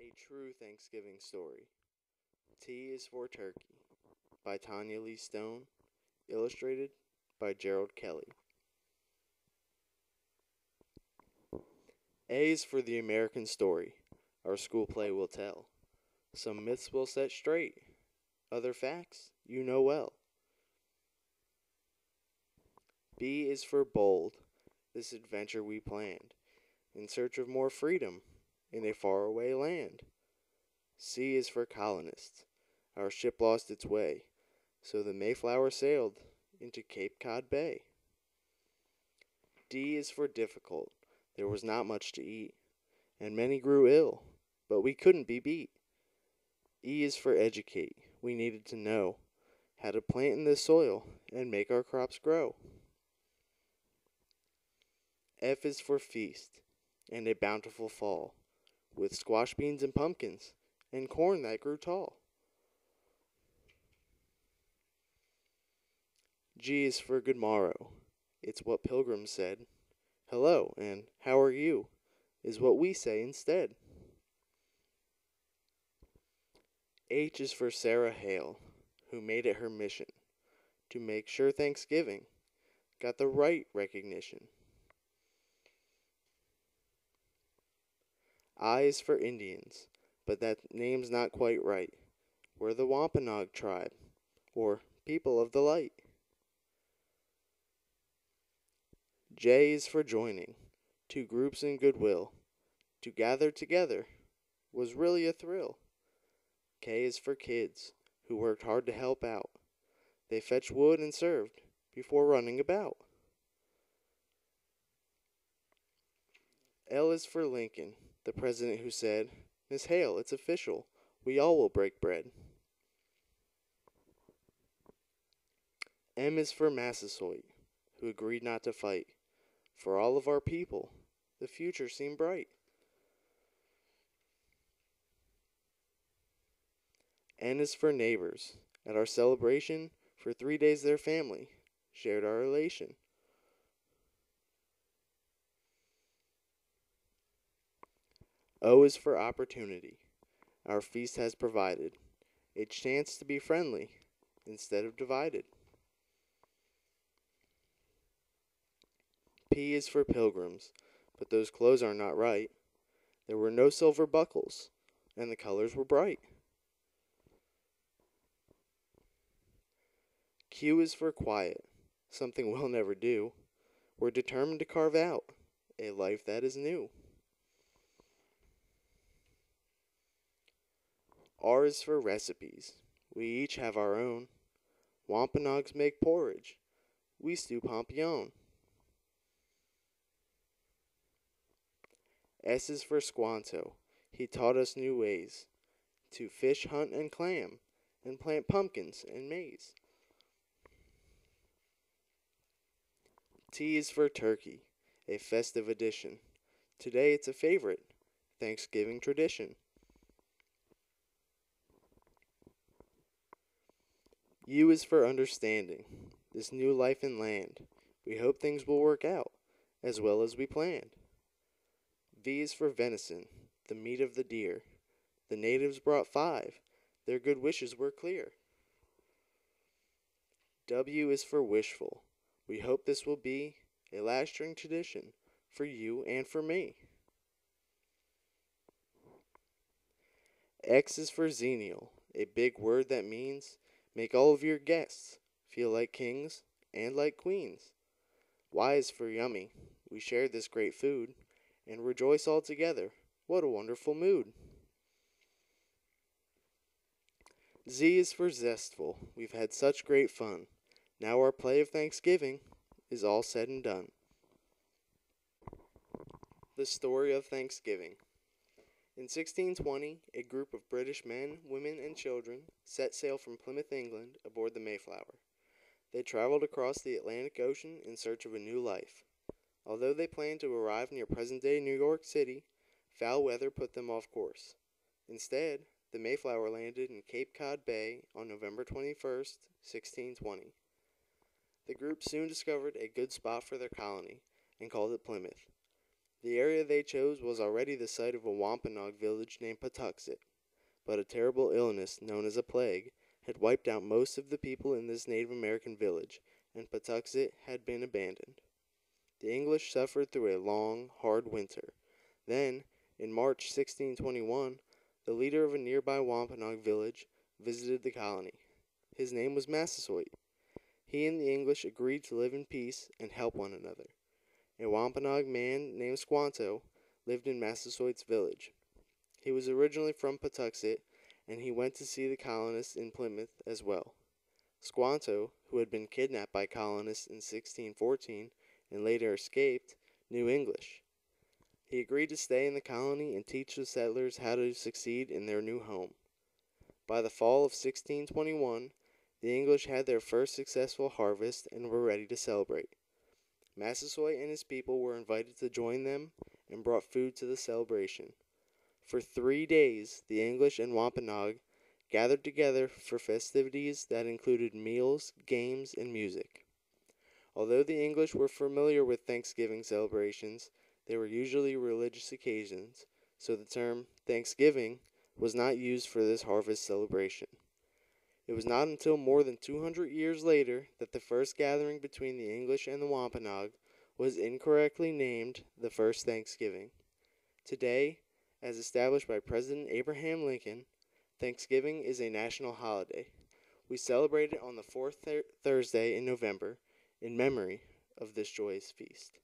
A True Thanksgiving Story. T is for Turkey by Tanya Lee Stone, illustrated by Gerald Kelly. A is for the American story, our school play will tell. Some myths we'll set straight, other facts you know well. B is for bold, this adventure we planned, in search of more freedom in a faraway land. C is for colonists, our ship lost its way, so the Mayflower sailed into Cape Cod Bay. D is for difficult, there was not much to eat, and many grew ill, but we couldn't be beat. E is for educate, we needed to know how to plant in this soil and make our crops grow. F is for feast, and a bountiful fall, with squash beans and pumpkins, and corn that grew tall. G is for good morrow, it's what pilgrims said. Hello, and how are you, is what we say instead. H is for Sarah Hale, who made it her mission to make sure Thanksgiving got the right recognition. I is for Indians, but that name's not quite right. We're the Wampanoag tribe, or people of the light. J is for joining, two groups in goodwill. To gather together was really a thrill. K is for kids, who worked hard to help out. They fetched wood and served before running about. L is for Lincoln, the president who said, Miss Hale, it's official, we all will break bread. M is for Massasoit, who agreed not to fight. For all of our people, the future seemed bright. N is for neighbors. At our celebration, for 3 days their family shared our elation. O is for opportunity. Our feast has provided a chance to be friendly instead of divided. P is for pilgrims, but those clothes are not right. There were no silver buckles, and the colors were bright. Q is for quiet, something we'll never do. We're determined to carve out a life that is new. R is for recipes. We each have our own. Wampanoags make porridge. We stew pompion. S is for Squanto. He taught us new ways to fish, hunt, and clam, and plant pumpkins and maize. T is for turkey, a festive addition. Today it's a favorite Thanksgiving tradition. U is for understanding this new life and land. We hope things will work out as well as we planned. V is for venison, the meat of the deer. The natives brought 5. Their good wishes were clear. W is for wishful. We hope this will be a lasting tradition for you and for me. X is for xenial, a big word that means make all of your guests feel like kings and like queens. Y is for yummy. We shared this great food and rejoice all together. What a wonderful mood. Z is for zestful. We've had such great fun. Now our play of Thanksgiving is all said and done. The story of Thanksgiving. In 1620, a group of British men, women, and children set sail from Plymouth, England, aboard the Mayflower. They traveled across the Atlantic Ocean in search of a new life. Although they planned to arrive near present-day New York City, foul weather put them off course. Instead, the Mayflower landed in Cape Cod Bay on November 21st, 1620. The group soon discovered a good spot for their colony and called it Plymouth. The area they chose was already the site of a Wampanoag village named Patuxet, but a terrible illness, known as a plague, had wiped out most of the people in this Native American village, and Patuxet had been abandoned. The English suffered through a long, hard winter. Then, in March 1621, the leader of a nearby Wampanoag village visited the colony. His name was Massasoit. He and the English agreed to live in peace and help one another. A Wampanoag man named Squanto lived in Massasoit's village. He was originally from Patuxet, and he went to see the colonists in Plymouth as well. Squanto, who had been kidnapped by colonists in 1614 and later escaped, knew English. He agreed to stay in the colony and teach the settlers how to succeed in their new home. By the fall of 1621, the English had their first successful harvest and were ready to celebrate. Massasoit and his people were invited to join them and brought food to the celebration. For 3 days, the English and Wampanoag gathered together for festivities that included meals, games, and music. Although the English were familiar with Thanksgiving celebrations, they were usually religious occasions, so the term Thanksgiving was not used for this harvest celebration. It was not until more than 200 years later that the first gathering between the English and the Wampanoag was incorrectly named the first Thanksgiving. Today, as established by President Abraham Lincoln, Thanksgiving is a national holiday. We celebrate it on the fourth Thursday in November in memory of this joyous feast.